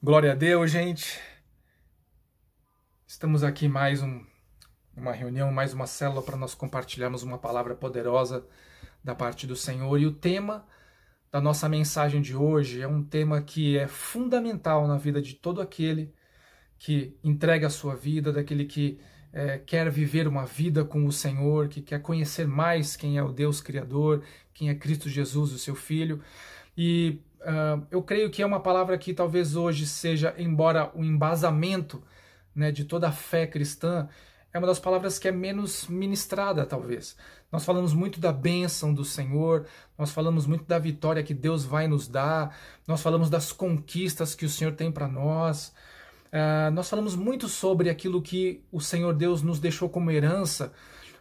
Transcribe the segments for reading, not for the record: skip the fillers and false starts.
Glória a Deus, gente. Estamos aqui em uma reunião, mais uma célula para nós compartilharmos uma palavra poderosa da parte do Senhor. E o tema da nossa mensagem de hoje é um tema que é fundamental na vida de todo aquele que entrega a sua vida, daquele que quer viver uma vida com o Senhor, que quer conhecer mais quem é o Deus Criador, quem é Cristo Jesus, o seu Filho. E eu creio que é uma palavra que talvez hoje seja, embora o embasamento, né, de toda a fé cristã, é uma das palavras que é menos ministrada, talvez. Nós falamos muito da bênção do Senhor, nós falamos muito da vitória que Deus vai nos dar, nós falamos das conquistas que o Senhor tem para nós, nós falamos muito sobre aquilo que o Senhor Deus nos deixou como herança,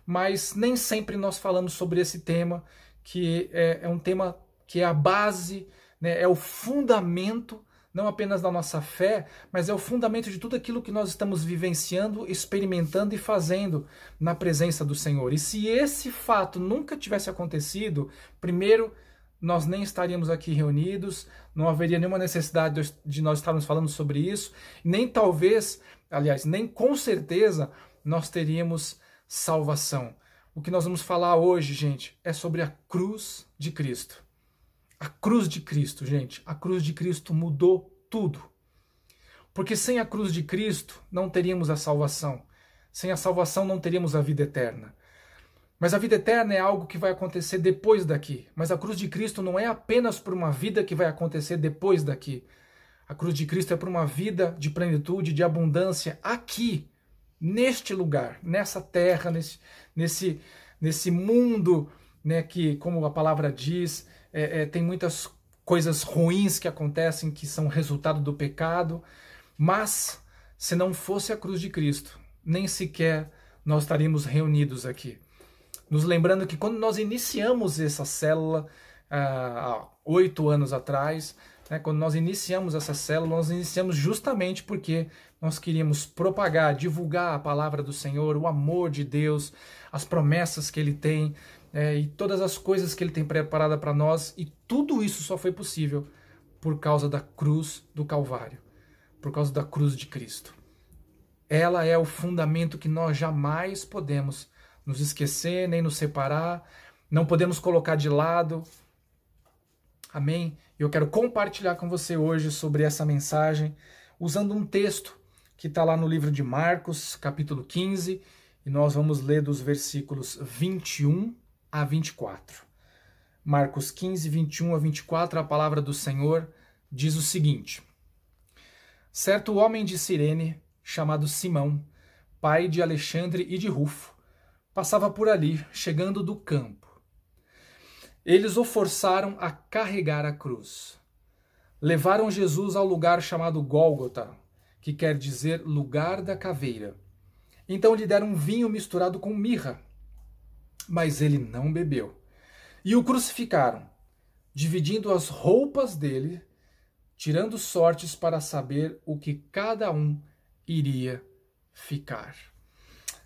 mas nem sempre nós falamos sobre esse tema, que é um tema que é a base, né, é o fundamento, não apenas da nossa fé, mas é o fundamento de tudo aquilo que nós estamos vivenciando, experimentando e fazendo na presença do Senhor. E se esse fato nunca tivesse acontecido, primeiro, nós nem estaríamos aqui reunidos, não haveria nenhuma necessidade de nós estarmos falando sobre isso, nem talvez, aliás, nem com certeza, nós teríamos salvação. O que nós vamos falar hoje, gente, é sobre a cruz de Cristo. A cruz de Cristo, gente, a cruz de Cristo mudou tudo. Porque sem a cruz de Cristo não teríamos a salvação. Sem a salvação não teríamos a vida eterna. Mas a vida eterna é algo que vai acontecer depois daqui. Mas a cruz de Cristo não é apenas por uma vida que vai acontecer depois daqui. A cruz de Cristo é por uma vida de plenitude, de abundância aqui, neste lugar, nessa terra, nesse mundo, né, que, como a palavra diz, tem muitas coisas ruins que acontecem, que são resultado do pecado, mas se não fosse a cruz de Cristo, nem sequer nós estaríamos reunidos aqui. Nos lembrando que quando nós iniciamos essa célula, há 8 anos atrás, né, quando nós iniciamos essa célula, nós iniciamos justamente porque nós queríamos propagar, divulgar a palavra do Senhor, o amor de Deus, as promessas que Ele tem, e todas as coisas que Ele tem preparada para nós, e tudo isso só foi possível por causa da cruz do Calvário, por causa da cruz de Cristo. Ela é o fundamento que nós jamais podemos nos esquecer, nem nos separar, não podemos colocar de lado. Amém? Eu quero compartilhar com você hoje sobre essa mensagem, usando um texto que está lá no livro de Marcos, capítulo 15, e nós vamos ler dos versículos 21 a 24. Marcos 15, 21 a 24, a palavra do Senhor diz o seguinte: certo homem de Cirene, chamado Simão, pai de Alexandre e de Rufo, passava por ali, chegando do campo. Eles o forçaram a carregar a cruz. Levaram Jesus ao lugar chamado Gólgota, que quer dizer lugar da caveira. Então lhe deram vinho misturado com mirra, mas ele não bebeu. E o crucificaram, dividindo as roupas dele, tirando sortes para saber o que cada um iria ficar.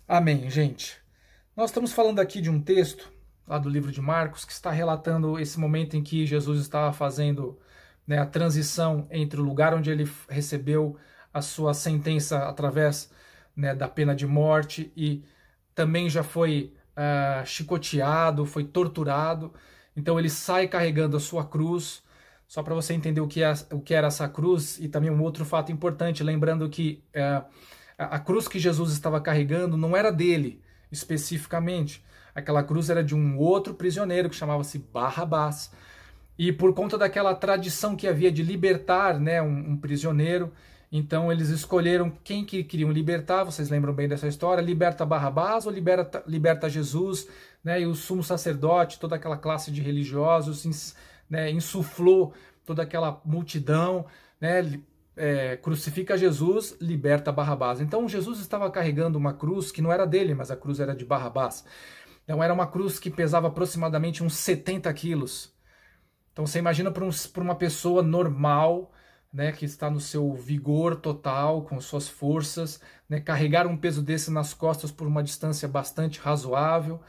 Amém, gente. Nós estamos falando aqui de um texto, lá do livro de Marcos, que está relatando esse momento em que Jesus estava fazendo, né, a transição entre o lugar onde ele recebeu a sua sentença através, né, da pena de morte e também já foi chicoteado, foi torturado. Então ele sai carregando a sua cruz. Só para você entender o que era essa cruz, e também um outro fato importante, lembrando que a cruz que Jesus estava carregando não era dele especificamente. Aquela cruz era de um outro prisioneiro que chamava-se Barrabás. E por conta daquela tradição que havia de libertar, né, um prisioneiro, então eles escolheram quem que queriam libertar. Vocês lembram bem dessa história? Liberta Barrabás ou liberta Jesus? Né, e o sumo sacerdote, toda aquela classe de religiosos, né, insuflou toda aquela multidão, né, crucifica Jesus, liberta Barrabás. Então Jesus estava carregando uma cruz que não era dele, mas a cruz era de Barrabás. Então era uma cruz que pesava aproximadamente uns 70 quilos. Então você imagina para uma pessoa normal, né, que está no seu vigor total, com suas forças, né, carregar um peso desse nas costas por uma distância bastante razoável.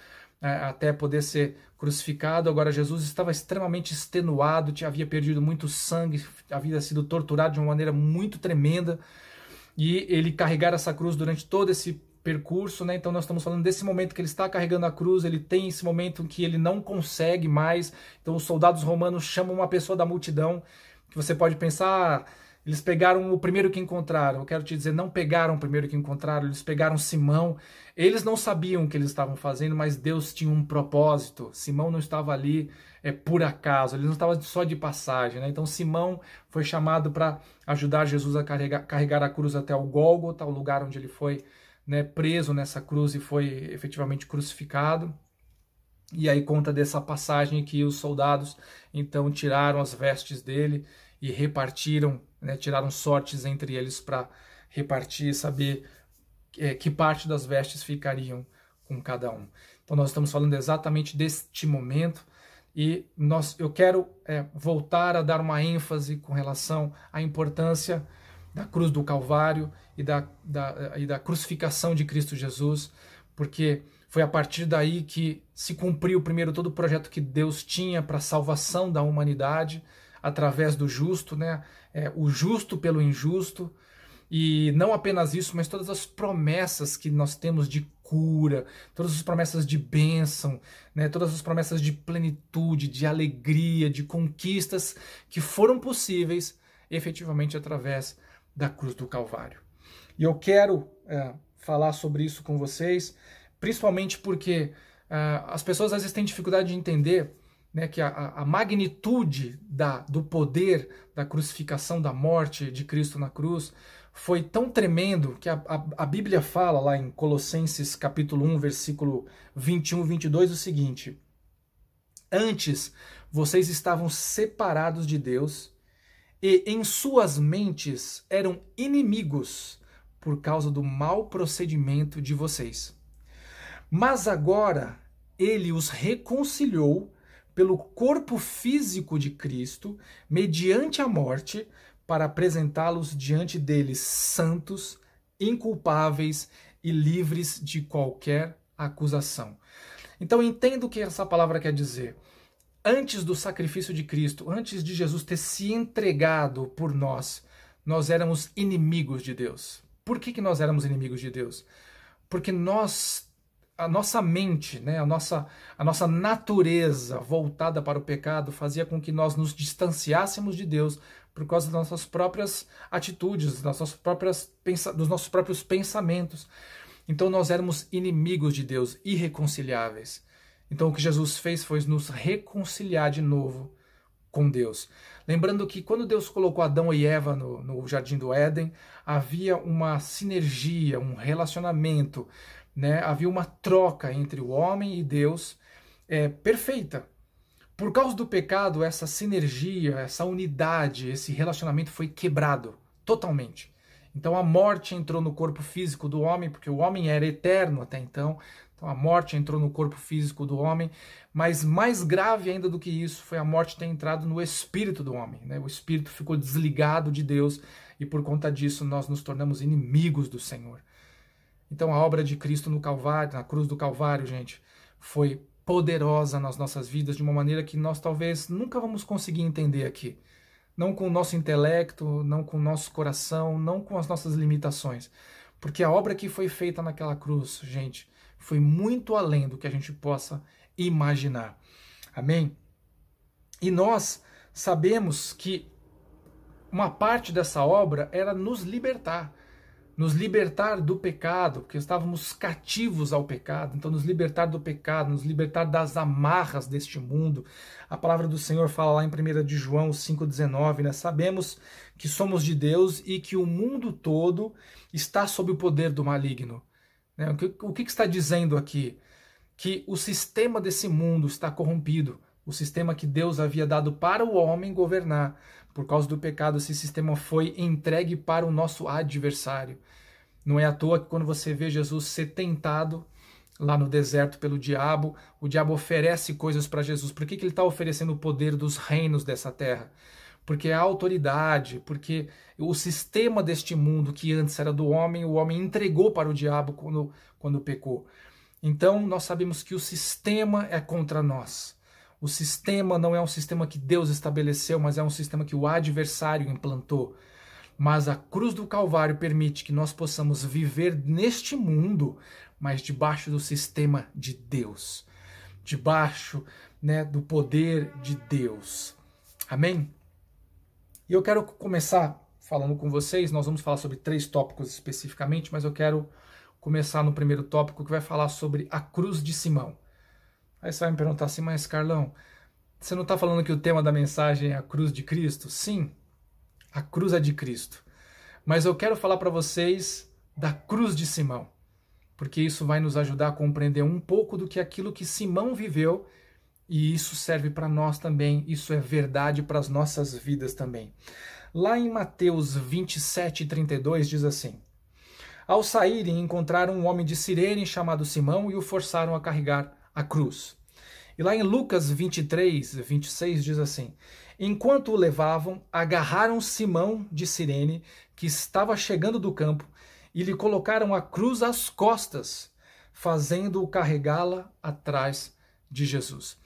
até poder ser crucificado. Agora Jesus estava extremamente extenuado, havia perdido muito sangue, havia sido torturado de uma maneira muito tremenda, e ele carregar essa cruz durante todo esse percurso, né? Então nós estamos falando desse momento que ele está carregando a cruz, ele tem esse momento em que ele não consegue mais, então os soldados romanos chamam uma pessoa da multidão, que você pode pensar, eles pegaram o primeiro que encontraram. Eu quero te dizer, não pegaram o primeiro que encontraram, eles pegaram Simão. Eles não sabiam o que eles estavam fazendo, mas Deus tinha um propósito. Simão não estava ali por acaso, ele não estava só de passagem, né? Então Simão foi chamado para ajudar Jesus a carregar a cruz até o Gólgota, o lugar onde ele foi, né, preso nessa cruz e foi efetivamente crucificado. E aí conta dessa passagem que os soldados então tiraram as vestes dele e repartiram, né, tiraram sortes entre eles para repartir e saber que parte das vestes ficariam com cada um. Então nós estamos falando exatamente deste momento, e eu quero voltar a dar uma ênfase com relação à importância da cruz do Calvário e da crucificação de Cristo Jesus, porque foi a partir daí que se cumpriu primeiro todo o projeto que Deus tinha para a salvação da humanidade, através do justo, né? O justo pelo injusto, e não apenas isso, mas todas as promessas que nós temos de cura, todas as promessas de bênção, né? Todas as promessas de plenitude, de alegria, de conquistas que foram possíveis efetivamente através da cruz do Calvário. E eu quero falar sobre isso com vocês, principalmente porque as pessoas às vezes têm dificuldade de entender, né, que a magnitude do poder da crucificação, da morte de Cristo na cruz, foi tão tremendo que a Bíblia fala lá em Colossenses capítulo 1, versículo 21 e 22 o seguinte: antes vocês estavam separados de Deus e em suas mentes eram inimigos por causa do mau procedimento de vocês. Mas agora ele os reconciliou pelo corpo físico de Cristo, mediante a morte, para apresentá-los diante deles santos, inculpáveis e livres de qualquer acusação. Então entendo o que essa palavra quer dizer. Antes do sacrifício de Cristo, antes de Jesus ter se entregado por nós, nós éramos inimigos de Deus. Por que nós éramos inimigos de Deus? Porque a nossa mente, né, a nossa natureza voltada para o pecado fazia com que nós nos distanciássemos de Deus por causa das nossas próprias atitudes, dos nossos próprios pensamentos. Então nós éramos inimigos de Deus, irreconciliáveis. Então o que Jesus fez foi nos reconciliar de novo com Deus. Lembrando que quando Deus colocou Adão e Eva no Jardim do Éden, havia uma sinergia, um relacionamento, né? Havia uma troca entre o homem e Deus perfeita. Por causa do pecado, essa sinergia, essa unidade, esse relacionamento foi quebrado totalmente. Então a morte entrou no corpo físico do homem, porque o homem era eterno até então. Então a morte entrou no corpo físico do homem, mas mais grave ainda do que isso foi a morte ter entrado no espírito do homem, né? O espírito ficou desligado de Deus e por conta disso nós nos tornamos inimigos do Senhor. Então a obra de Cristo no Calvário, na cruz do Calvário, gente, foi poderosa nas nossas vidas de uma maneira que nós talvez nunca vamos conseguir entender aqui. Não com o nosso intelecto, não com o nosso coração, não com as nossas limitações. Porque a obra que foi feita naquela cruz, gente, foi muito além do que a gente possa imaginar. Amém? E nós sabemos que uma parte dessa obra era nos libertar do pecado, porque estávamos cativos ao pecado. Então nos libertar do pecado, nos libertar das amarras deste mundo. A palavra do Senhor fala lá em 1 de João 5,19, né? Sabemos que somos de Deus e que o mundo todo está sob o poder do maligno. Né? O que está dizendo aqui? Que o sistema desse mundo está corrompido. O sistema que Deus havia dado para o homem governar. Por causa do pecado, esse sistema foi entregue para o nosso adversário. Não é à toa que quando você vê Jesus ser tentado lá no deserto pelo diabo, o diabo oferece coisas para Jesus. Por que ele está oferecendo o poder dos reinos dessa terra? Porque a autoridade, porque o sistema deste mundo que antes era do homem, o homem entregou para o diabo quando pecou. Então nós sabemos que o sistema é contra nós. O sistema não é um sistema que Deus estabeleceu, mas é um sistema que o adversário implantou. Mas a cruz do Calvário permite que nós possamos viver neste mundo, mas debaixo do sistema de Deus, debaixo, né, do poder de Deus. Amém? E eu quero começar falando com vocês, nós vamos falar sobre 3 tópicos especificamente, mas eu quero começar no primeiro tópico, que vai falar sobre a cruz de Simão. Aí você vai me perguntar assim, mas Carlão, você não está falando que o tema da mensagem é a cruz de Cristo? Sim, a cruz é de Cristo. Mas eu quero falar para vocês da cruz de Simão, porque isso vai nos ajudar a compreender um pouco do que aquilo que Simão viveu, e isso serve para nós também, isso é verdade para as nossas vidas também. Lá em Mateus 27:32 diz assim: Ao saírem, encontraram um homem de Cirene chamado Simão e o forçaram a carregar a cruz. E lá em Lucas 23:26 diz assim: Enquanto o levavam, agarraram Simão de Cirene, que estava chegando do campo, e lhe colocaram a cruz às costas, fazendo-o carregá-la atrás de Jesus.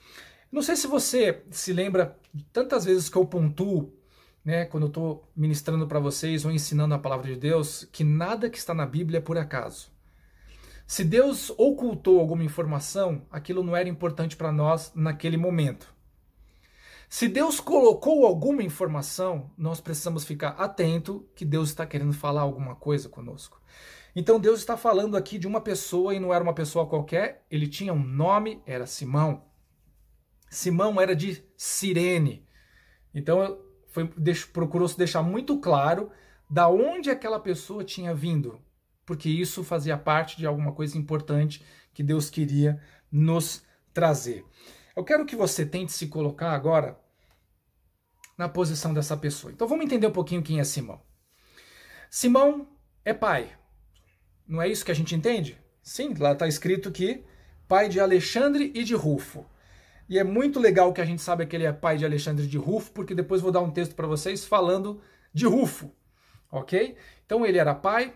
Não sei se você se lembra de tantas vezes que eu pontuo, né, quando eu estou ministrando para vocês ou ensinando a palavra de Deus, que nada que está na Bíblia é por acaso. Se Deus ocultou alguma informação, aquilo não era importante para nós naquele momento. Se Deus colocou alguma informação, nós precisamos ficar atento que Deus está querendo falar alguma coisa conosco. Então Deus está falando aqui de uma pessoa e não era uma pessoa qualquer, ele tinha um nome, era Simão. Simão era de Cirene. Então procurou se deixar muito claro da onde aquela pessoa tinha vindo, porque isso fazia parte de alguma coisa importante que Deus queria nos trazer. Eu quero que você tente se colocar agora na posição dessa pessoa. Então vamos entender um pouquinho quem é Simão. Simão é pai. Não é isso que a gente entende? Sim, lá está escrito que pai de Alexandre e de Rufo. E é muito legal que a gente saiba que ele é pai de Alexandre e de Rufo, porque depois vou dar um texto para vocês falando de Rufo, ok? Então ele era pai,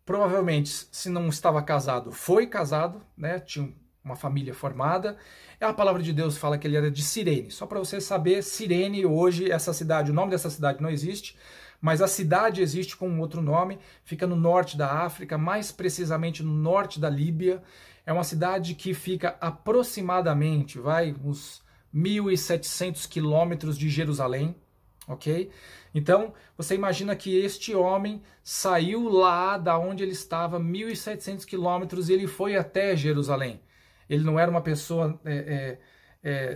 provavelmente, se não estava casado, foi casado, né? Tinha uma família formada. A palavra de Deus fala que ele era de Cirene. Só para você saber, Cirene hoje, essa cidade, o nome dessa cidade não existe, mas a cidade existe com um outro nome, fica no norte da África, mais precisamente no norte da Líbia. É uma cidade que fica aproximadamente, uns 1.700 quilômetros de Jerusalém, ok? Então, você imagina que este homem saiu lá da onde ele estava, 1.700 quilômetros, e ele foi até Jerusalém. Ele não era uma pessoa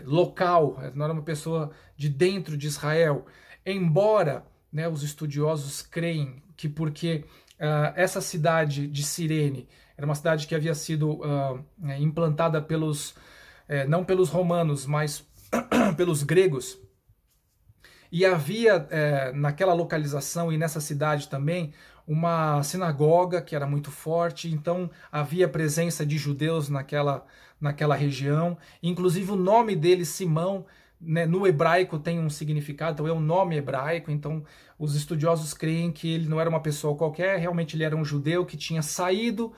local, não era uma pessoa de dentro de Israel, embora, né, os estudiosos creem que porque essa cidade de Cirene era uma cidade que havia sido implantada não pelos romanos, mas pelos gregos, e havia naquela localização e nessa cidade também uma sinagoga que era muito forte, então havia presença de judeus naquela região. Inclusive o nome dele, Simão, né, no hebraico tem um significado, então é um nome hebraico. Então os estudiosos creem que ele não era uma pessoa qualquer, realmente ele era um judeu que tinha saído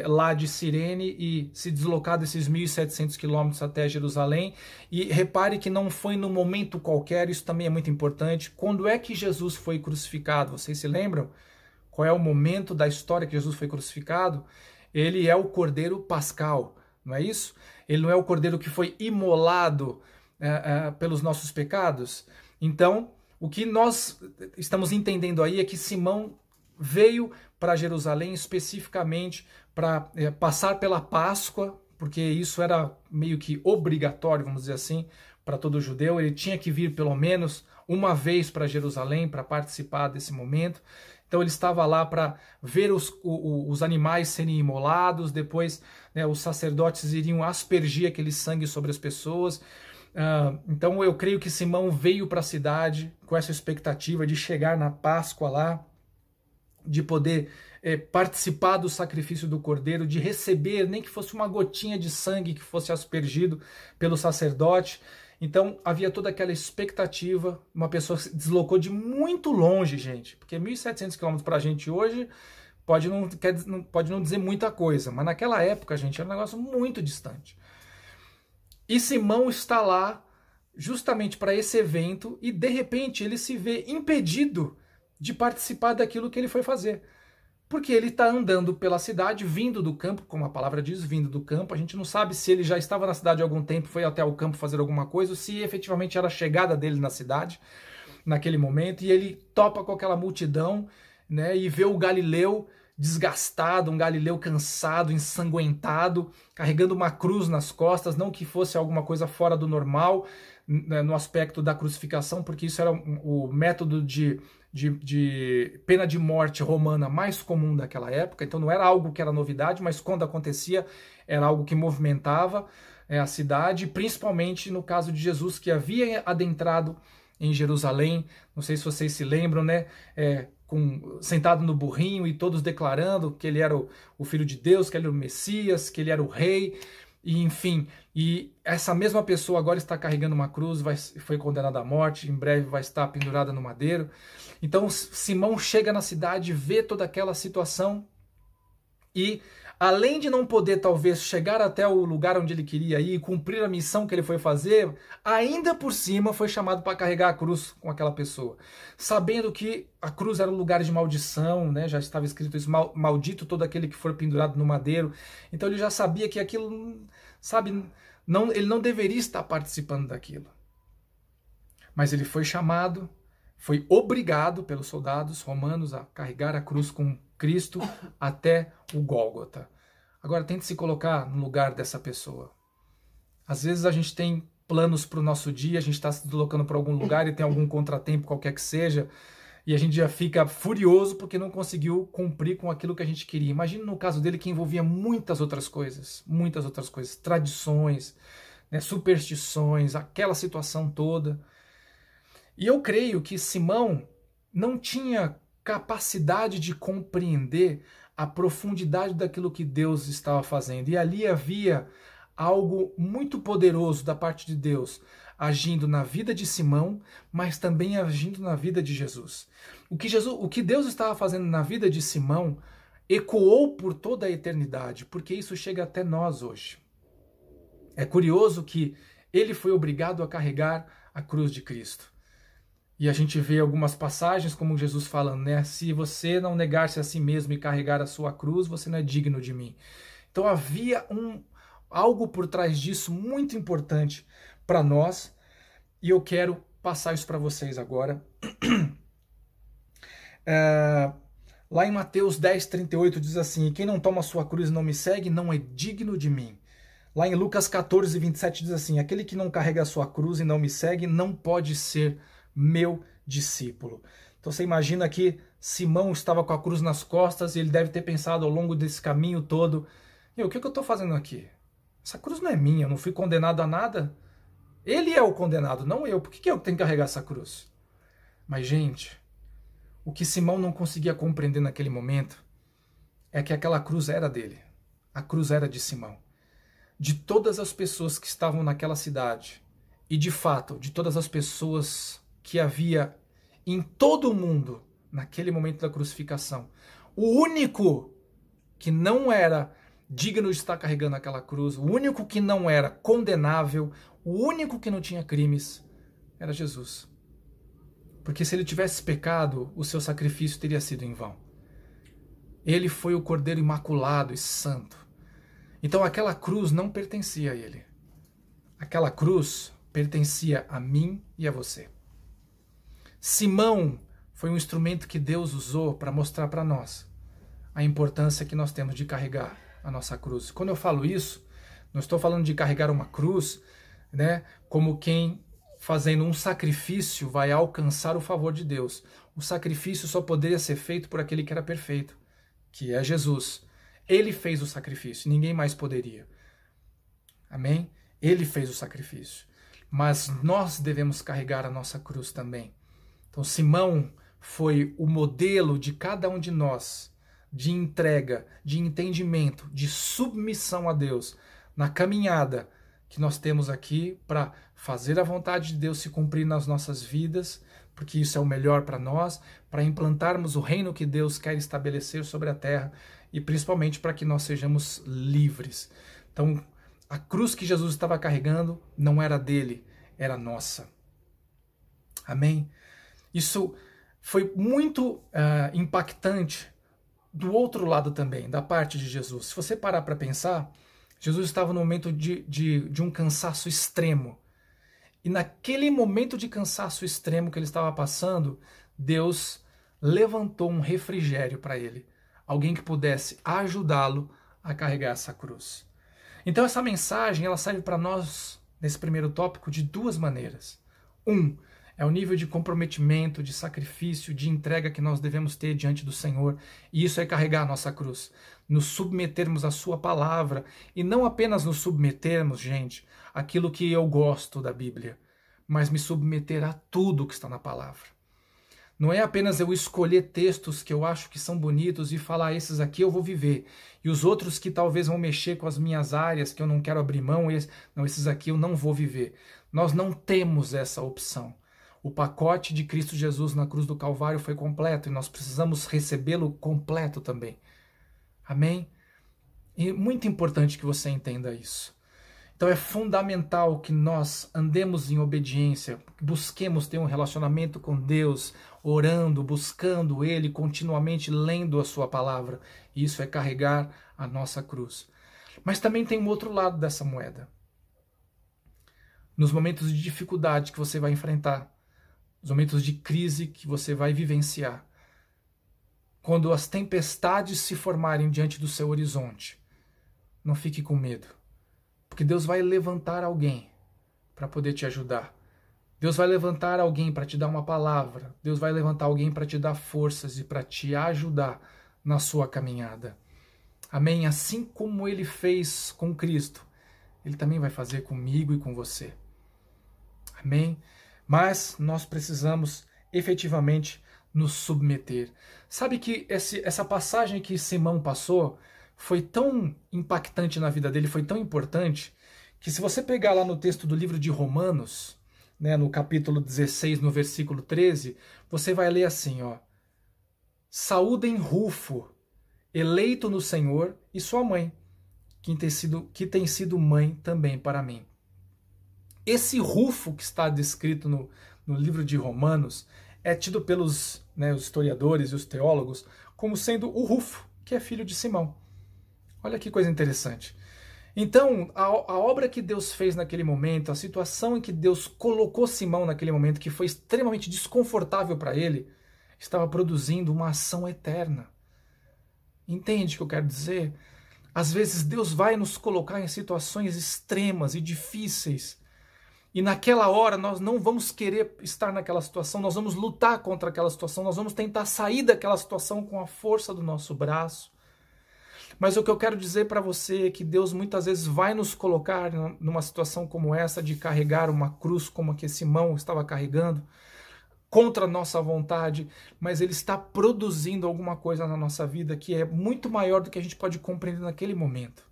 lá de Cirene e se deslocado esses 1.700 quilômetros até Jerusalém. E repare que não foi num momento qualquer, isso também é muito importante. Quando é que Jesus foi crucificado? Vocês se lembram? Qual é o momento da história que Jesus foi crucificado? Ele é o Cordeiro Pascal, não é isso? Ele não é o Cordeiro que foi imolado pelos nossos pecados? Então, o que nós estamos entendendo aí é que Simão veio para Jerusalém especificamente para passar pela Páscoa, porque isso era meio que obrigatório, vamos dizer assim, para todo judeu. Ele tinha que vir pelo menos uma vez para Jerusalém para participar desse momento. Então ele estava lá para ver os animais serem imolados, depois, né, os sacerdotes iriam aspergir aquele sangue sobre as pessoas. Então eu creio que Simão veio para a cidade com essa expectativa de chegar na Páscoa lá, de poder participar do sacrifício do Cordeiro, de receber, nem que fosse uma gotinha de sangue que fosse aspergido pelo sacerdote. Então havia toda aquela expectativa. Uma pessoa se deslocou de muito longe, gente, porque 1.700 quilômetros para a gente hoje pode não dizer muita coisa, mas naquela época, gente, era um negócio muito distante. E Simão está lá justamente para esse evento e, de repente, ele se vê impedido de participar daquilo que ele foi fazer. Porque ele está andando pela cidade, vindo do campo, como a palavra diz, vindo do campo. A gente não sabe se ele já estava na cidade há algum tempo, foi até o campo fazer alguma coisa, ou se efetivamente era a chegada dele na cidade, naquele momento. E ele topa com aquela multidão, né, e vê o Galileu desgastado, um Galileu cansado, ensanguentado, carregando uma cruz nas costas, não que fosse alguma coisa fora do normal, né, no aspecto da crucificação, porque isso era o método de pena de morte romana mais comum daquela época, então não era algo que era novidade, mas quando acontecia era algo que movimentava a cidade, principalmente no caso de Jesus, que havia adentrado em Jerusalém. Não sei se vocês se lembram, né? Sentado no burrinho e todos declarando que ele era o Filho de Deus, que ele era o Messias, que ele era o Rei, e enfim. E essa mesma pessoa agora está carregando uma cruz, foi condenada à morte, em breve vai estar pendurada no madeiro. Então Simão chega na cidade, vê toda aquela situação e, além de não poder talvez chegar até o lugar onde ele queria ir, cumprir a missão que ele foi fazer, ainda por cima foi chamado para carregar a cruz com aquela pessoa, sabendo que a cruz era um lugar de maldição, né? Já estava escrito isso, maldito todo aquele que for pendurado no madeiro. Então ele já sabia que aquilo, sabe, ele não deveria estar participando daquilo. Mas ele foi chamado, foi obrigado pelos soldados romanos a carregar a cruz com Cristo até o Gólgota. Agora tente se colocar no lugar dessa pessoa. Às vezes a gente tem planos para o nosso dia, a gente está se deslocando para algum lugar e tem algum contratempo, qualquer que seja, e a gente já fica furioso porque não conseguiu cumprir com aquilo que a gente queria. Imagina no caso dele que envolvia muitas outras coisas, tradições, né, superstições, aquela situação toda. E eu creio que Simão não tinha capacidade de compreender a profundidade daquilo que Deus estava fazendo. E ali havia algo muito poderoso da parte de Deus, agindo na vida de Simão, mas também agindo na vida de Jesus. O que Deus estava fazendo na vida de Simão ecoou por toda a eternidade, porque isso chega até nós hoje. É curioso que ele foi obrigado a carregar a cruz de Cristo. E a gente vê algumas passagens como Jesus falando, né? Se você não negar-se a si mesmo e carregar a sua cruz, você não é digno de mim. Então havia algo por trás disso muito importante para nós, e eu quero passar isso para vocês agora. Lá em Mateus 10:38 diz assim: quem não toma a sua cruz e não me segue, não é digno de mim. Lá em Lucas 14:27 diz assim: aquele que não carrega a sua cruz e não me segue, não pode ser meu discípulo. Então você imagina que Simão estava com a cruz nas costas e ele deve ter pensado ao longo desse caminho todo: o que eu estou fazendo aqui? Essa cruz não é minha, eu não fui condenado a nada. Ele é o condenado, não eu. Por que eu tenho que carregar essa cruz? Mas, gente, o que Simão não conseguia compreender naquele momento é que aquela cruz era dele. A cruz era de Simão. De todas as pessoas que estavam naquela cidade, e de fato, de todas as pessoas que havia em todo o mundo naquele momento da crucificação, o único que não era digno de estar carregando aquela cruz, o único que não era condenável, o único que não tinha crimes, era Jesus. Porque se ele tivesse pecado, o seu sacrifício teria sido em vão. Ele foi o Cordeiro imaculado e santo. Então aquela cruz não pertencia a ele. Aquela cruz pertencia a mim e a você. Simão foi um instrumento que Deus usou para mostrar para nós a importância que nós temos de carregar a nossa cruz. Quando eu falo isso, não estou falando de carregar uma cruz, né, como quem fazendo um sacrifício vai alcançar o favor de Deus. O sacrifício só poderia ser feito por aquele que era perfeito, que é Jesus. Ele fez o sacrifício, ninguém mais poderia. Amém? Ele fez o sacrifício. Mas nós devemos carregar a nossa cruz também. Então Simão foi o modelo de cada um de nós, de entrega, de entendimento, de submissão a Deus, na caminhada que nós temos aqui para fazer a vontade de Deus se cumprir nas nossas vidas, porque isso é o melhor para nós, para implantarmos o reino que Deus quer estabelecer sobre a terra e principalmente para que nós sejamos livres. Então, a cruz que Jesus estava carregando não era dele, era nossa. Amém? Isso foi muito impactante do outro lado também, da parte de Jesus. Se você parar para pensar, Jesus estava no momento de um cansaço extremo. E naquele momento de cansaço extremo que ele estava passando, Deus levantou um refrigério para ele. Alguém que pudesse ajudá-lo a carregar essa cruz. Então essa mensagem ela serve para nós, nesse primeiro tópico, de duas maneiras. É o nível de comprometimento, de sacrifício, de entrega que nós devemos ter diante do Senhor. E isso é carregar a nossa cruz. Nos submetermos à sua palavra. E não apenas nos submetermos, gente, àquilo que eu gosto da Bíblia, mas me submeter a tudo que está na palavra. Não é apenas eu escolher textos que eu acho que são bonitos e falar esses aqui eu vou viver. E os outros que talvez vão mexer com as minhas áreas, que eu não quero abrir mão, esses aqui eu não vou viver. Nós não temos essa opção. O pacote de Cristo Jesus na cruz do Calvário foi completo e nós precisamos recebê-lo completo também. Amém? E é muito importante que você entenda isso. Então é fundamental que nós andemos em obediência, busquemos ter um relacionamento com Deus, orando, buscando Ele, continuamente lendo a sua palavra. E isso é carregar a nossa cruz. Mas também tem um outro lado dessa moeda. Nos momentos de dificuldade que você vai enfrentar, os momentos de crise que você vai vivenciar, quando as tempestades se formarem diante do seu horizonte, não fique com medo, porque Deus vai levantar alguém para poder te ajudar. Deus vai levantar alguém para te dar uma palavra. Deus vai levantar alguém para te dar forças e para te ajudar na sua caminhada. Amém? Assim como Ele fez com Cristo, Ele também vai fazer comigo e com você. Amém? Mas nós precisamos efetivamente nos submeter. Sabe que essa passagem que Simão passou foi tão impactante na vida dele, foi tão importante, que se você pegar lá no texto do livro de Romanos, né, no capítulo 16, no versículo 13, você vai ler assim, ó: saúdem Rufo, eleito no Senhor, e sua mãe, que tem sido mãe também para mim. Esse Rufo que está descrito no livro de Romanos é tido pelos os historiadores e os teólogos como sendo o Rufo, que é filho de Simão. Olha que coisa interessante. Então, a obra que Deus fez naquele momento, a situação em que Deus colocou Simão naquele momento, que foi extremamente desconfortável para ele, estava produzindo uma ação eterna. Entende o que eu quero dizer? Às vezes Deus vai nos colocar em situações extremas e difíceis, e naquela hora nós não vamos querer estar naquela situação, nós vamos lutar contra aquela situação, nós vamos tentar sair daquela situação com a força do nosso braço. Mas o que eu quero dizer para você é que Deus muitas vezes vai nos colocar numa situação como essa, de carregar uma cruz como a que Simão estava carregando, contra a nossa vontade, mas Ele está produzindo alguma coisa na nossa vida que é muito maior do que a gente pode compreender naquele momento.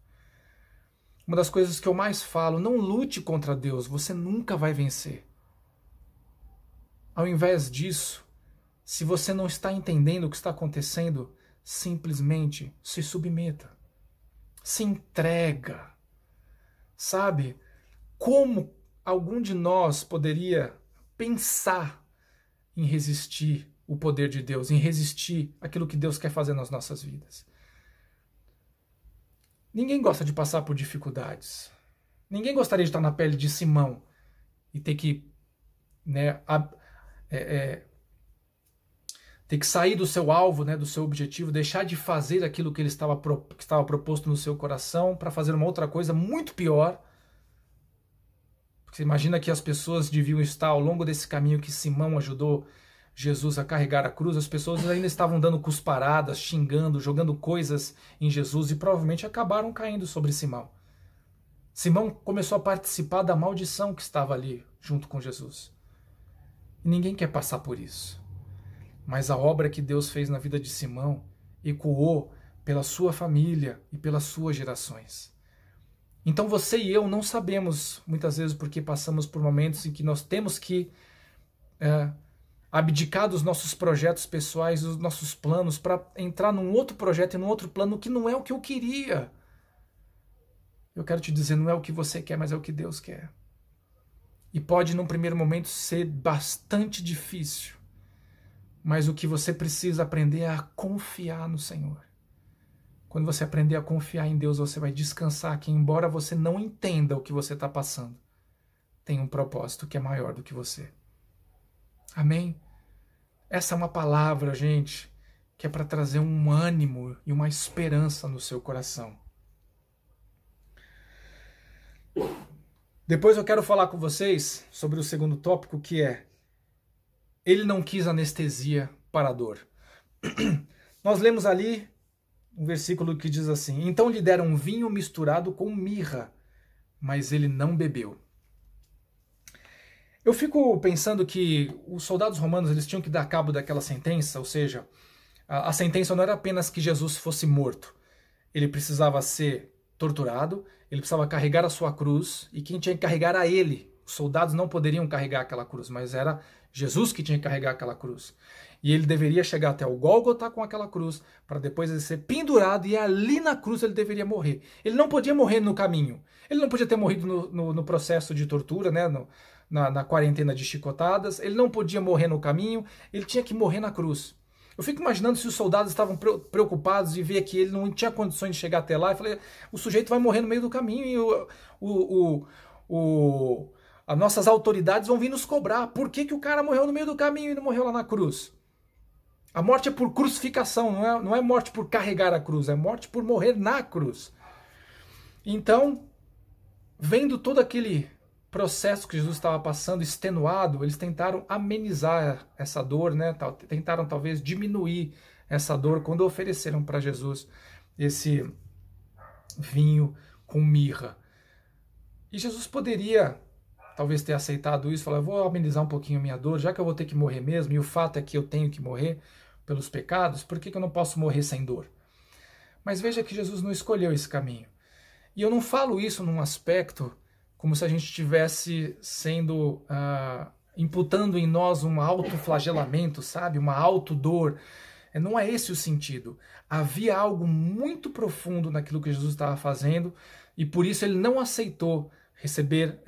Uma das coisas que eu mais falo: não lute contra Deus, você nunca vai vencer. Ao invés disso, se você não está entendendo o que está acontecendo, simplesmente se submeta, se entrega. Sabe, como algum de nós poderia pensar em resistir o poder de Deus, em resistir aquilo que Deus quer fazer nas nossas vidas? Ninguém gosta de passar por dificuldades. Ninguém gostaria de estar na pele de Simão e ter que, ter que sair do seu alvo, do seu objetivo, deixar de fazer aquilo que estava proposto no seu coração para fazer uma outra coisa muito pior. Porque você imagina que as pessoas deviam estar ao longo desse caminho que Simão ajudou Jesus a carregar a cruz, as pessoas ainda estavam dando cusparadas, xingando, jogando coisas em Jesus e provavelmente acabaram caindo sobre Simão. Simão começou a participar da maldição que estava ali junto com Jesus. E ninguém quer passar por isso. Mas a obra que Deus fez na vida de Simão ecoou pela sua família e pelas suas gerações. Então você e eu não sabemos muitas vezes porque passamos por momentos em que nós temos que abdicar dos nossos projetos pessoais, dos nossos planos, para entrar num outro projeto e num outro plano que não é o que eu queria. Eu quero te dizer, não é o que você quer, mas é o que Deus quer. E pode, num primeiro momento, ser bastante difícil. Mas o que você precisa aprender é a confiar no Senhor. Quando você aprender a confiar em Deus, você vai descansar que, embora você não entenda o que você está passando, tem um propósito que é maior do que você. Amém? Essa é uma palavra, gente, que é para trazer um ânimo e uma esperança no seu coração. Depois eu quero falar com vocês sobre o segundo tópico, que é: ele não quis anestesia para a dor. Nós lemos ali um versículo que diz assim: então lhe deram um vinho misturado com mirra, mas ele não bebeu. Eu fico pensando que os soldados romanos eles tinham que dar cabo daquela sentença, ou seja, a sentença não era apenas que Jesus fosse morto. Ele precisava ser torturado, ele precisava carregar a sua cruz, e quem tinha que carregar era ele. Os soldados não poderiam carregar aquela cruz, mas era Jesus que tinha que carregar aquela cruz. E ele deveria chegar até o Gólgota com aquela cruz, para depois ele ser pendurado, e ali na cruz ele deveria morrer. Ele não podia morrer no caminho. Ele não podia ter morrido no processo de tortura, né? Na quarentena de chicotadas. Ele não podia morrer no caminho, ele tinha que morrer na cruz. Eu fico imaginando se os soldados estavam preocupados de ver que ele não tinha condições de chegar até lá. Eu falei, o sujeito vai morrer no meio do caminho e as nossas autoridades vão vir nos cobrar. Por que o cara morreu no meio do caminho e não morreu lá na cruz? A morte é por crucificação, não é morte por carregar a cruz, é morte por morrer na cruz. Então, vendo todo aquele processo que Jesus estava passando, extenuado, eles tentaram amenizar essa dor, né? Tentaram talvez diminuir essa dor quando ofereceram para Jesus esse vinho com mirra. E Jesus poderia talvez ter aceitado isso, falar, vou amenizar um pouquinho a minha dor, já que eu vou ter que morrer mesmo, e o fato é que eu tenho que morrer pelos pecados, por que eu não posso morrer sem dor? Mas veja que Jesus não escolheu esse caminho. E eu não falo isso num aspecto como se a gente estivesse sendo, imputando em nós um autoflagelamento, sabe? Uma autodor. Não é esse o sentido. Havia algo muito profundo naquilo que Jesus estava fazendo, e por isso ele não aceitou receber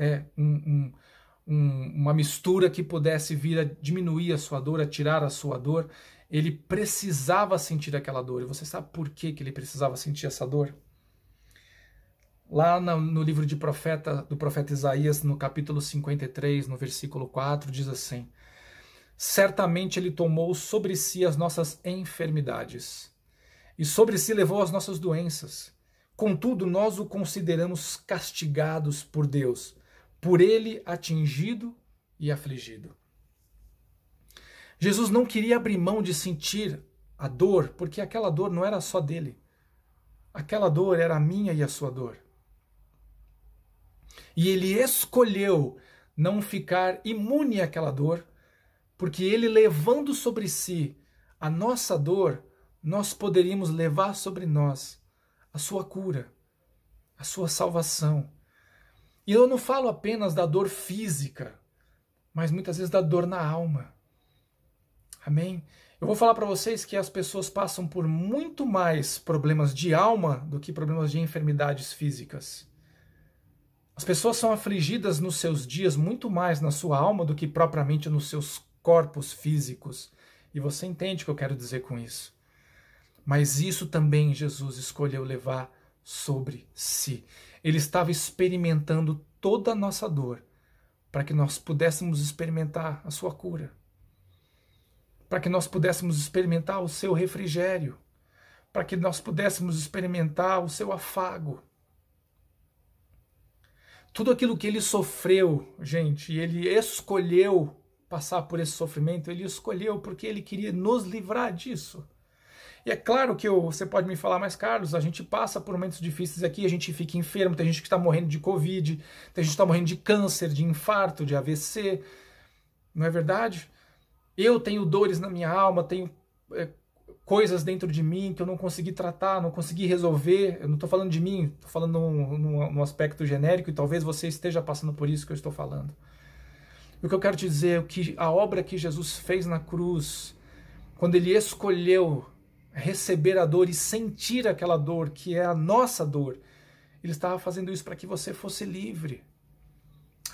uma mistura que pudesse vir a diminuir a sua dor, a tirar a sua dor. Ele precisava sentir aquela dor. E você sabe por que ele precisava sentir essa dor? Lá no livro do profeta Isaías, no capítulo 53, no versículo 4, diz assim: certamente ele tomou sobre si as nossas enfermidades, e sobre si levou as nossas doenças. Contudo, nós o consideramos castigados por Deus, por ele atingido e afligido. Jesus não queria abrir mão de sentir a dor, porque aquela dor não era só dele. Aquela dor era a minha e a sua dor. E ele escolheu não ficar imune àquela dor, porque ele, levando sobre si a nossa dor, nós poderíamos levar sobre nós a sua cura, a sua salvação. E eu não falo apenas da dor física, mas muitas vezes da dor na alma. Amém? Eu vou falar para vocês que as pessoas passam por muito mais problemas de alma do que problemas de enfermidades físicas. As pessoas são afligidas nos seus dias muito mais na sua alma do que propriamente nos seus corpos físicos. E você entende o que eu quero dizer com isso. Mas isso também Jesus escolheu levar sobre si. Ele estava experimentando toda a nossa dor para que nós pudéssemos experimentar a sua cura. Para que nós pudéssemos experimentar o seu refrigério. Para que nós pudéssemos experimentar o seu afago. Tudo aquilo que ele sofreu, gente, e ele escolheu passar por esse sofrimento, ele escolheu porque ele queria nos livrar disso. E é claro que você pode me falar, mas Carlos, a gente passa por momentos difíceis aqui, a gente fica enfermo, tem gente que está morrendo de Covid, tem gente que está morrendo de câncer, de infarto, de AVC, não é verdade? Eu tenho dores na minha alma, tenho coisas dentro de mim que eu não consegui tratar, não consegui resolver. Eu não estou falando de mim, estou falando num aspecto genérico, e talvez você esteja passando por isso que eu estou falando. O que eu quero te dizer é que a obra que Jesus fez na cruz, quando ele escolheu receber a dor e sentir aquela dor, que é a nossa dor, ele estava fazendo isso para que você fosse livre.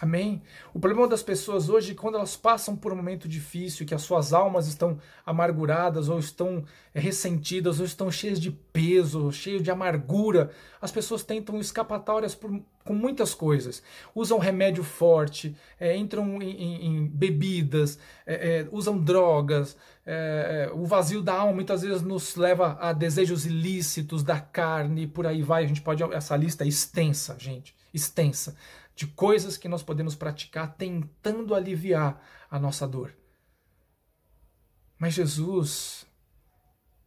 Amém? O problema das pessoas hoje, quando elas passam por um momento difícil, que as suas almas estão amarguradas, ou estão ressentidas, ou estão cheias de peso, cheias de amargura, as pessoas tentam escapatórias com muitas coisas. Usam remédio forte, entram em bebidas, usam drogas. O vazio da alma muitas vezes nos leva a desejos ilícitos da carne, por aí vai. A gente pode. Essa lista é extensa, gente, extensa, de coisas que nós podemos praticar tentando aliviar a nossa dor. Mas Jesus,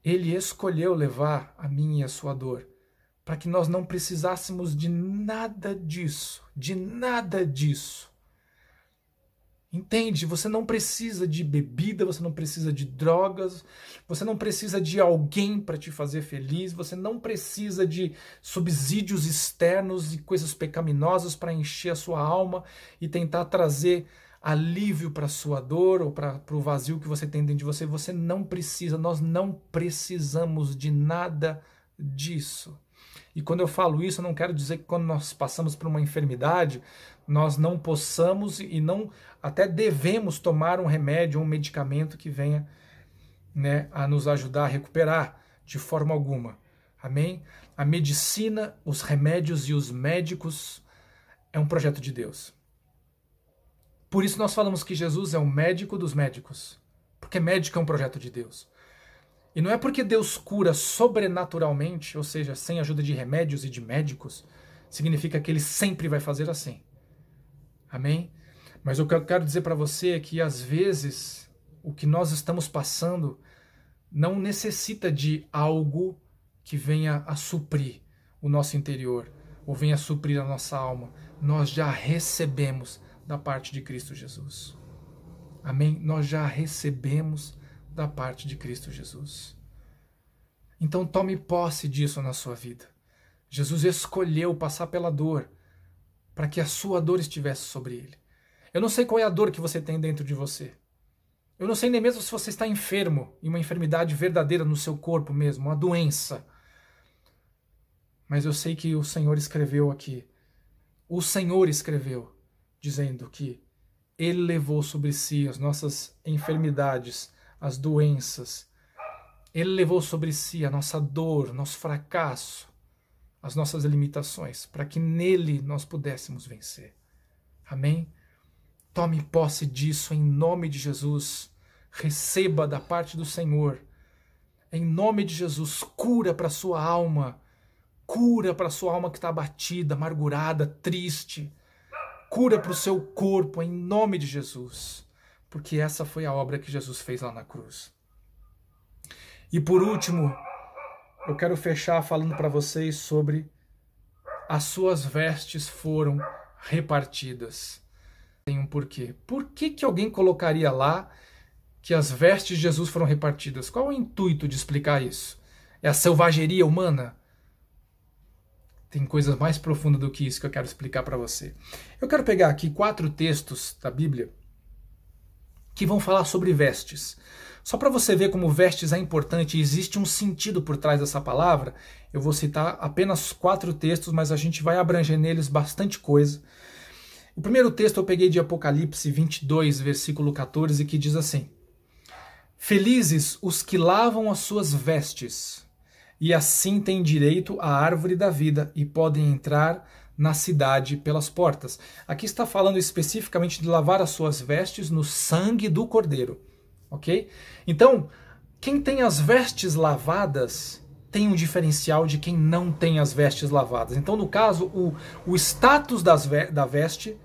ele escolheu levar a minha e a sua dor, para que nós não precisássemos de nada disso, de nada disso. Entende? Você não precisa de bebida, você não precisa de drogas, você não precisa de alguém para te fazer feliz, você não precisa de subsídios externos e coisas pecaminosas para encher a sua alma e tentar trazer alívio para a sua dor ou para o vazio que você tem dentro de você. Você não precisa, nós não precisamos de nada disso. E quando eu falo isso, eu não quero dizer que quando nós passamos por uma enfermidade, nós não possamos e não até devemos tomar um remédio ou um medicamento que venha, né, a nos ajudar a recuperar, de forma alguma. Amém? A medicina, os remédios e os médicos é um projeto de Deus. Por isso nós falamos que Jesus é o médico dos médicos, porque médico é um projeto de Deus. E não é porque Deus cura sobrenaturalmente, ou seja, sem ajuda de remédios e de médicos, significa que ele sempre vai fazer assim. Amém? Mas o que eu quero dizer para você é que às vezes o que nós estamos passando não necessita de algo que venha a suprir o nosso interior, ou venha a suprir a nossa alma. Nós já recebemos da parte de Cristo Jesus. Amém? Nós já recebemos da parte de Cristo Jesus. Então tome posse disso na sua vida. Jesus escolheu passar pela dor para que a sua dor estivesse sobre ele. Eu não sei qual é a dor que você tem dentro de você. Eu não sei nem mesmo se você está enfermo, em uma enfermidade verdadeira no seu corpo mesmo, uma doença. Mas eu sei que o Senhor escreveu aqui. O Senhor escreveu, dizendo que ele levou sobre si as nossas enfermidades, as doenças. Ele levou sobre si a nossa dor, nosso fracasso, as nossas limitações, para que nele nós pudéssemos vencer. Amém? Tome posse disso em nome de Jesus. Receba da parte do Senhor. Em nome de Jesus, cura para a sua alma. Cura para a sua alma que está abatida, amargurada, triste. Cura para o seu corpo em nome de Jesus. Porque essa foi a obra que Jesus fez lá na cruz. E por último, eu quero fechar falando para vocês sobre as suas vestes foram repartidas. Tem um porquê. Por que alguém colocaria lá que as vestes de Jesus foram repartidas? Qual é o intuito de explicar isso? É a selvageria humana? Tem coisas mais profundas do que isso que eu quero explicar para você. Eu quero pegar aqui 4 textos da Bíblia que vão falar sobre vestes. Só para você ver como vestes é importante e existe um sentido por trás dessa palavra, eu vou citar apenas 4 textos, mas a gente vai abranger neles bastante coisa. O primeiro texto eu peguei de Apocalipse 22, versículo 14, que diz assim: Felizes os que lavam as suas vestes, e assim têm direito à árvore da vida e podem entrar na cidade pelas portas. Aqui está falando especificamente de lavar as suas vestes no sangue do Cordeiro. Ok? Então, quem tem as vestes lavadas tem um diferencial de quem não tem as vestes lavadas. Então, no caso, o status da veste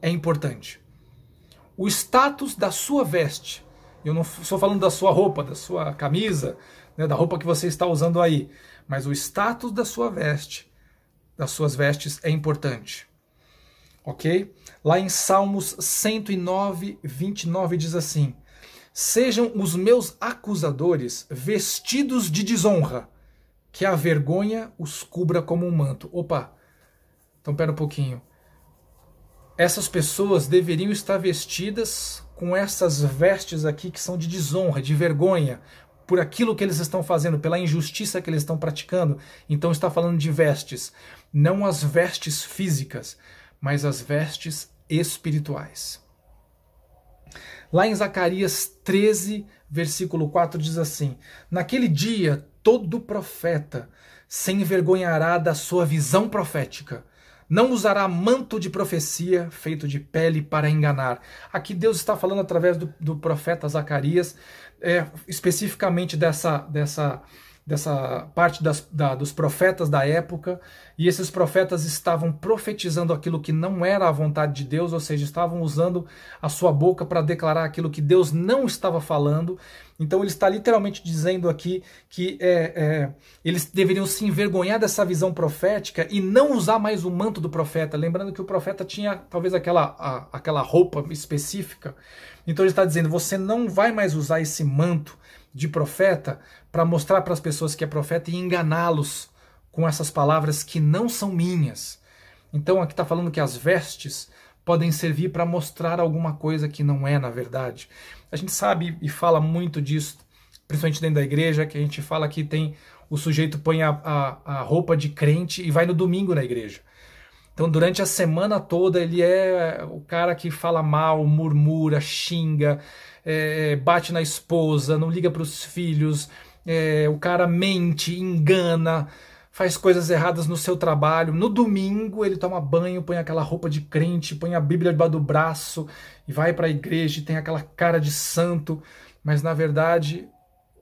é importante. O status da sua veste, eu não estou falando da sua roupa, da sua camisa, né, da roupa que você está usando aí, mas o status da sua veste, das suas vestes é importante. Ok? Lá em Salmos 109, 29 diz assim: Sejam os meus acusadores vestidos de desonra, que a vergonha os cubra como um manto. Opa, então pera um pouquinho. essas pessoas deveriam estar vestidas com essas vestes aqui que são de desonra, de vergonha, por aquilo que eles estão fazendo, pela injustiça que eles estão praticando. Então está falando de vestes, não as vestes físicas, mas as vestes espirituais. Lá em Zacarias 13, versículo 4 diz assim: naquele dia todo profeta se envergonhará da sua visão profética, não usará manto de profecia feito de pele para enganar. Aqui Deus está falando através do profeta Zacarias, especificamente dessa parte dos profetas da época, e esses profetas estavam profetizando aquilo que não era a vontade de Deus, ou seja, estavam usando a sua boca para declarar aquilo que Deus não estava falando. Então ele está literalmente dizendo aqui que eles deveriam se envergonhar dessa visão profética e não usar mais o manto do profeta, lembrando que o profeta tinha talvez aquela roupa específica. Então ele está dizendo, você não vai mais usar esse manto de profeta para mostrar para as pessoas que é profeta e enganá-los com essas palavras que não são minhas. Então aqui está falando que as vestes podem servir para mostrar alguma coisa que não é na verdade. A gente sabe e fala muito disso, principalmente dentro da igreja, que a gente fala que o sujeito põe a roupa de crente e vai no domingo na igreja. Então durante a semana toda ele é o cara que fala mal, murmura, xinga, bate na esposa, não liga para os filhos, o cara mente, engana, faz coisas erradas no seu trabalho. No domingo ele toma banho, põe aquela roupa de crente, põe a Bíblia debaixo do braço e vai para a igreja e tem aquela cara de santo, mas na verdade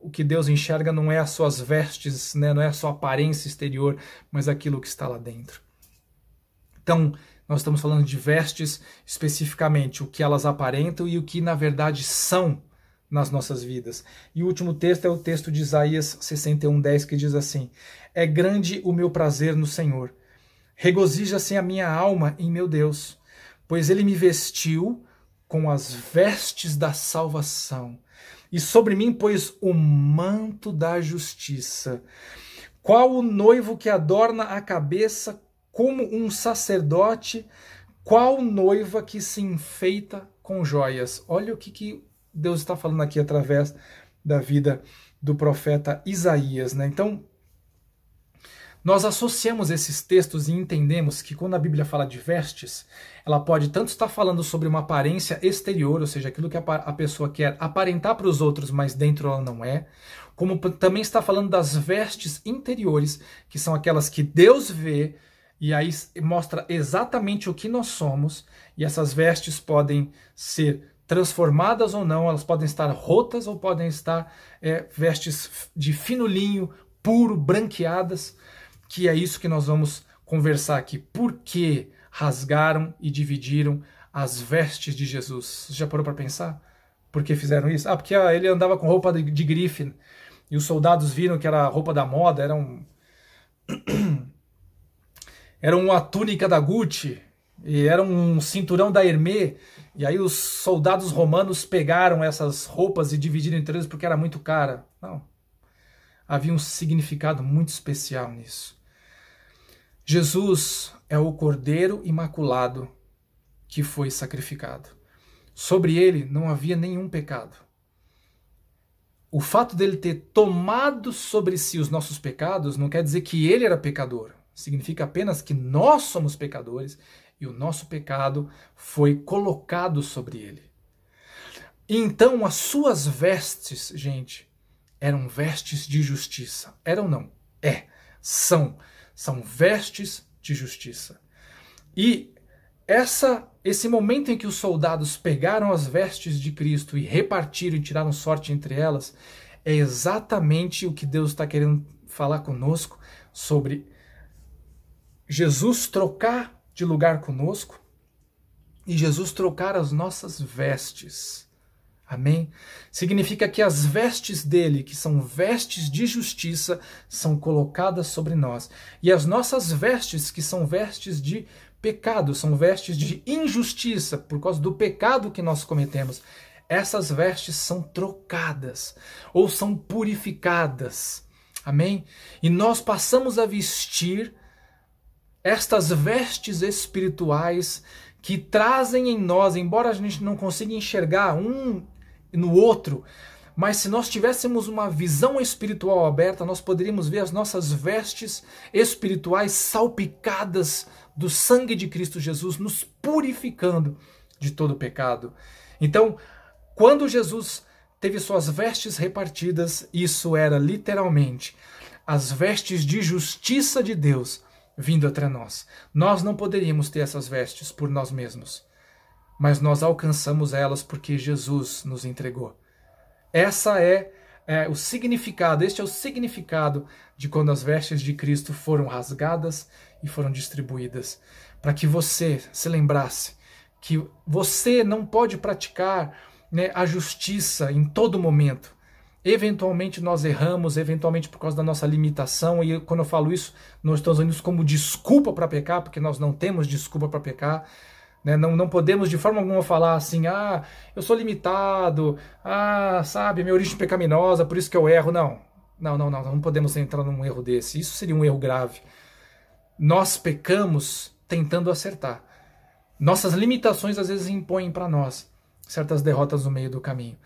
o que Deus enxerga não é as suas vestes, né? Não é a sua aparência exterior, mas aquilo que está lá dentro. Então, nós estamos falando de vestes especificamente, o que elas aparentam e o que na verdade são nas nossas vidas. E o último texto é o texto de Isaías 61:10, que diz assim: é grande o meu prazer no Senhor, regozija-se a minha alma em meu Deus, pois ele me vestiu com as vestes da salvação e sobre mim pôs o manto da justiça. Qual o noivo que adorna a cabeça como um sacerdote, qual noiva que se enfeita com joias. Olha o que Deus está falando aqui através da vida do profeta Isaías, né? Então, nós associamos esses textos e entendemos que quando a Bíblia fala de vestes, ela pode tanto estar falando sobre uma aparência exterior, ou seja, aquilo que a pessoa quer aparentar para os outros, mas dentro ela não é, como também está falando das vestes interiores, que são aquelas que Deus vê, e aí mostra exatamente o que nós somos, e essas vestes podem ser transformadas ou não, elas podem estar rotas ou podem estar vestes de fino linho, puro, branqueadas, que é isso que nós vamos conversar aqui. Por que rasgaram e dividiram as vestes de Jesus? Você já parou para pensar? Por que fizeram isso? Porque ele andava com roupa de grife, e os soldados viram que era a roupa da moda, era uma túnica da Gucci, e era um cinturão da Hermès, e aí os soldados romanos pegaram essas roupas e dividiram entre eles porque era muito cara. Não. Havia um significado muito especial nisso. Jesus é o Cordeiro Imaculado que foi sacrificado. Sobre ele não havia nenhum pecado. O fato dele ter tomado sobre si os nossos pecados não quer dizer que ele era pecador. Significa apenas que nós somos pecadores e o nosso pecado foi colocado sobre ele. Então as suas vestes, gente, eram vestes de justiça. Eram não? São vestes de justiça. E esse momento em que os soldados pegaram as vestes de Cristo e repartiram e tiraram sorte entre elas, é exatamente o que Deus está querendo falar conosco sobre Jesus trocar de lugar conosco e Jesus trocar as nossas vestes. Amém? Significa que as vestes dele, que são vestes de justiça, são colocadas sobre nós. E as nossas vestes, que são vestes de pecado, são vestes de injustiça, por causa do pecado que nós cometemos. Essas vestes são trocadas, ou são purificadas. Amém? E nós passamos a vestir estas vestes espirituais que trazem em nós, embora a gente não consiga enxergar um no outro, mas se nós tivéssemos uma visão espiritual aberta, nós poderíamos ver as nossas vestes espirituais salpicadas do sangue de Cristo Jesus, nos purificando de todo pecado. Então, quando Jesus teve suas vestes repartidas, isso era literalmente as vestes de justiça de Deus vindo até nós. Nós não poderíamos ter essas vestes por nós mesmos, mas nós alcançamos elas porque Jesus nos entregou. Essa é o significado, este é o significado de quando as vestes de Cristo foram rasgadas e foram distribuídas, para que você se lembrasse que você não pode praticar, né, a justiça em todo momento. Eventualmente nós erramos, eventualmente por causa da nossa limitação, e quando eu falo isso, não estou usando isso como desculpa para pecar, porque nós não temos desculpa para pecar, né? Não podemos de forma alguma falar assim, eu sou limitado, sabe, minha origem pecaminosa, por isso que eu erro. Não podemos entrar num erro desse, isso seria um erro grave. Nós pecamos tentando acertar. Nossas limitações às vezes impõem para nós certas derrotas no meio do caminho.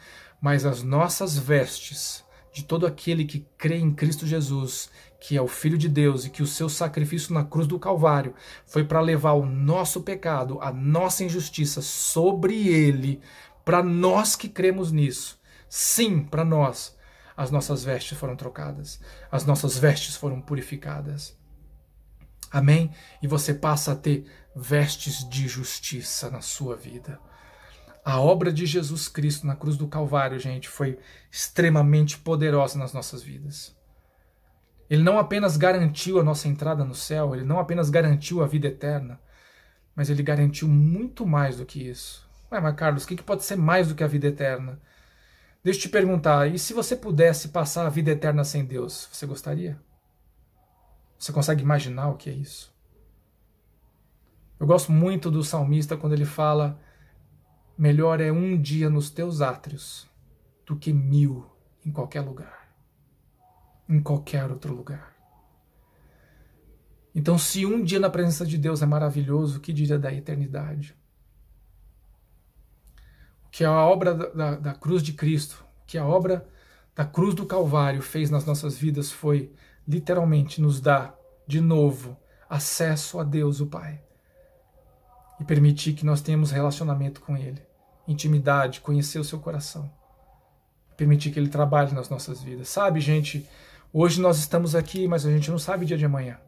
Mas as nossas vestes, de todo aquele que crê em Cristo Jesus, que é o Filho de Deus e que o seu sacrifício na cruz do Calvário foi para levar o nosso pecado, a nossa injustiça sobre ele, para nós que cremos nisso. Sim, para nós, as nossas vestes foram trocadas, as nossas vestes foram purificadas. Amém? E você passa a ter vestes de justiça na sua vida. A obra de Jesus Cristo na cruz do Calvário, gente, foi extremamente poderosa nas nossas vidas. Ele não apenas garantiu a nossa entrada no céu, ele não apenas garantiu a vida eterna, mas ele garantiu muito mais do que isso. Mas Carlos, o que pode ser mais do que a vida eterna? Deixa eu te perguntar, e se você pudesse passar a vida eterna sem Deus, você gostaria? Você consegue imaginar o que é isso? Eu gosto muito do salmista quando ele fala: melhor é um dia nos teus átrios do que 1000 em qualquer lugar, em qualquer outro lugar. Então, se um dia na presença de Deus é maravilhoso, o que diria da eternidade? O que a obra da cruz de Cristo, o que a obra da cruz do Calvário fez nas nossas vidas foi literalmente nos dar de novo acesso a Deus, o Pai, e permitir que nós tenhamos relacionamento com Ele, intimidade, conhecer o seu coração, permitir que Ele trabalhe nas nossas vidas. Sabe, gente, hoje nós estamos aqui, mas a gente não sabe o dia de amanhã.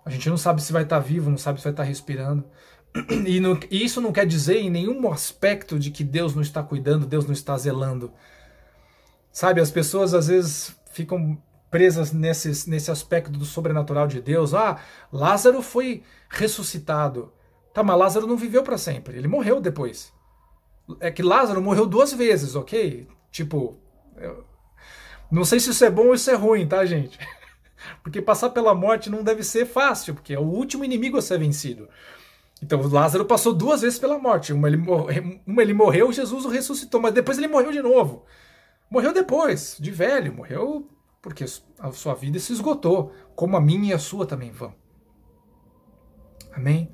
A gente não sabe se vai estar vivo, não sabe se vai estar respirando. E isso não quer dizer em nenhum aspecto de que Deus não está cuidando, Deus não está zelando. Sabe, as pessoas às vezes ficam presas nesse aspecto do sobrenatural de Deus. Lázaro foi ressuscitado. Tá, mas Lázaro não viveu para sempre, ele morreu depois. É que Lázaro morreu 2 vezes, ok? Tipo, não sei se isso é bom ou isso é ruim, tá, gente? Porque passar pela morte não deve ser fácil, porque é o último inimigo a ser vencido. Então Lázaro passou 2 vezes pela morte. Uma ele morreu, Jesus o ressuscitou, mas depois ele morreu de novo. Morreu depois, de velho, morreu porque a sua vida se esgotou, como a minha e a sua também vão. Amém?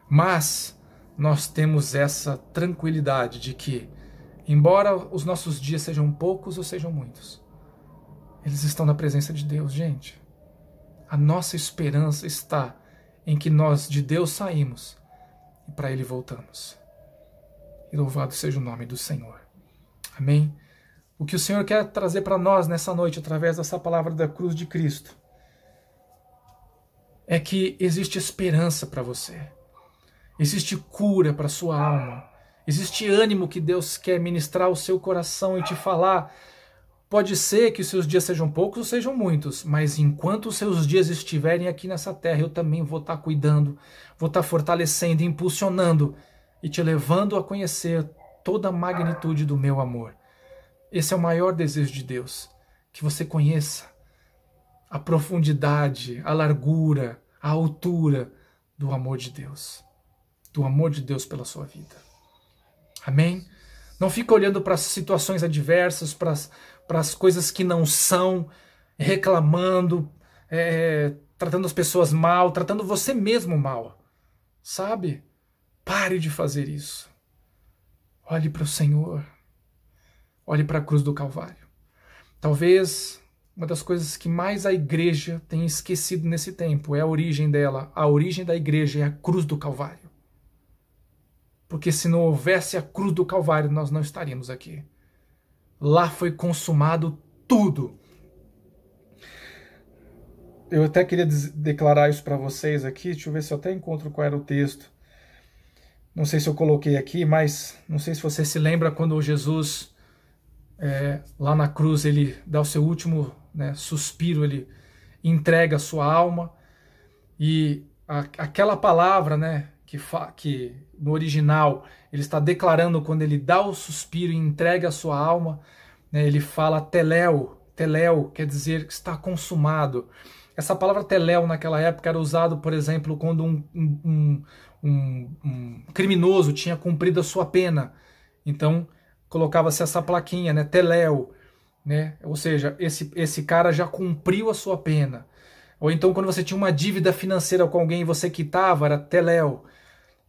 Mas nós temos essa tranquilidade de que, embora os nossos dias sejam poucos ou sejam muitos, eles estão na presença de Deus, gente. A nossa esperança está em que nós de Deus saímos e para Ele voltamos. E louvado seja o nome do Senhor. Amém? O que o Senhor quer trazer para nós nessa noite, através dessa palavra da cruz de Cristo, é que existe esperança para você. Existe cura para a sua alma. Existe ânimo que Deus quer ministrar ao seu coração e te falar. Pode ser que os seus dias sejam poucos ou sejam muitos, mas enquanto os seus dias estiverem aqui nessa terra, eu também vou estar cuidando, vou estar fortalecendo, impulsionando e te levando a conhecer toda a magnitude do meu amor. Esse é o maior desejo de Deus, que você conheça a profundidade, a largura, a altura do amor de Deus. Do amor de Deus pela sua vida. Amém? Não fica olhando para as situações adversas, para as coisas que não são, reclamando, tratando as pessoas mal, tratando você mesmo mal. Sabe? Pare de fazer isso. Olhe para o Senhor. Olhe para a cruz do Calvário. Talvez uma das coisas que mais a igreja tem esquecido nesse tempo é a origem dela. A origem da igreja é a cruz do Calvário. Porque se não houvesse a cruz do Calvário, nós não estaríamos aqui. Lá foi consumado tudo. Eu até queria declarar isso para vocês aqui. Deixa eu ver se eu até encontro qual era o texto. Não sei se eu coloquei aqui, mas não sei se você se lembra quando Jesus, lá na cruz, ele dá o seu último suspiro, ele entrega a sua alma. E aquela palavra, que no original ele está declarando quando ele dá o suspiro e entrega a sua alma, ele fala teléu. Teléu quer dizer que está consumado. Essa palavra teléu naquela época era usado, por exemplo, quando um criminoso tinha cumprido a sua pena. Então colocava-se essa plaquinha, teléu, ou seja, esse cara já cumpriu a sua pena. Ou então quando você tinha uma dívida financeira com alguém e você quitava, era teléu.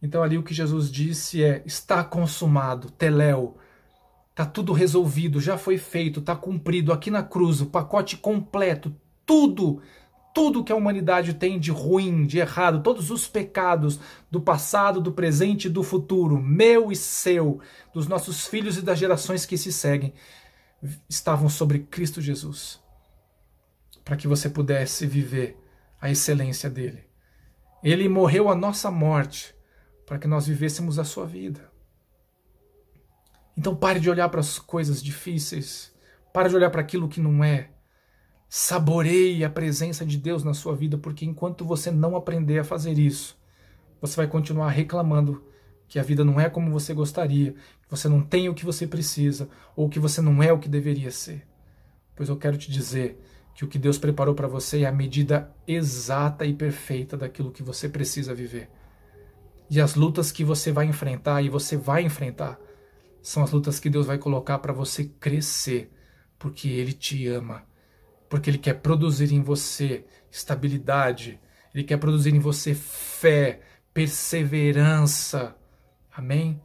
Então ali o que Jesus disse é: está consumado, teléu. Está tudo resolvido, já foi feito, está cumprido aqui na cruz, o pacote completo, tudo que a humanidade tem de ruim, de errado, todos os pecados do passado, do presente e do futuro, meu e seu, dos nossos filhos e das gerações que se seguem, estavam sobre Cristo Jesus, para que você pudesse viver a excelência dele. Ele morreu a nossa morte, para que nós vivêssemos a sua vida. Então pare de olhar para as coisas difíceis, pare de olhar para aquilo que não é. Saboreie a presença de Deus na sua vida, porque enquanto você não aprender a fazer isso, você vai continuar reclamando que a vida não é como você gostaria, que você não tem o que você precisa, ou que você não é o que deveria ser. Pois eu quero te dizer que o que Deus preparou para você é a medida exata e perfeita daquilo que você precisa viver. E as lutas que você vai enfrentar, e você vai enfrentar, são as lutas que Deus vai colocar para você crescer, porque Ele te ama. Porque Ele quer produzir em você estabilidade, Ele quer produzir em você fé, perseverança. Amém?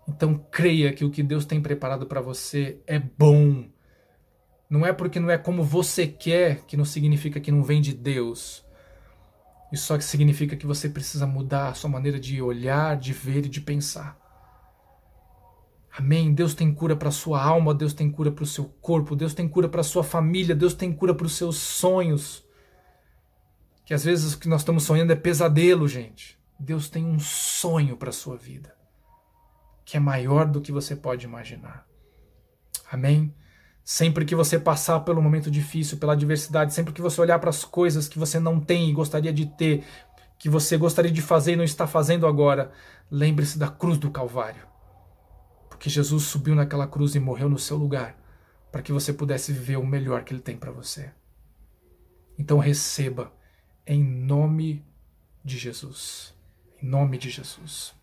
Então creia que o que Deus tem preparado para você é bom. Não é porque não é como você quer, que não significa que não vem de Deus. Isso só significa que você precisa mudar a sua maneira de olhar, de ver e de pensar. Amém? Deus tem cura para a sua alma, Deus tem cura para o seu corpo, Deus tem cura para a sua família, Deus tem cura para os seus sonhos. Que às vezes o que nós estamos sonhando é pesadelo, gente. Deus tem um sonho para a sua vida, que é maior do que você pode imaginar. Amém? Sempre que você passar pelo momento difícil, pela adversidade, sempre que você olhar para as coisas que você não tem e gostaria de ter, que você gostaria de fazer e não está fazendo agora, lembre-se da cruz do Calvário. Porque Jesus subiu naquela cruz e morreu no seu lugar, para que você pudesse viver o melhor que Ele tem para você. Então receba, em nome de Jesus. Em nome de Jesus.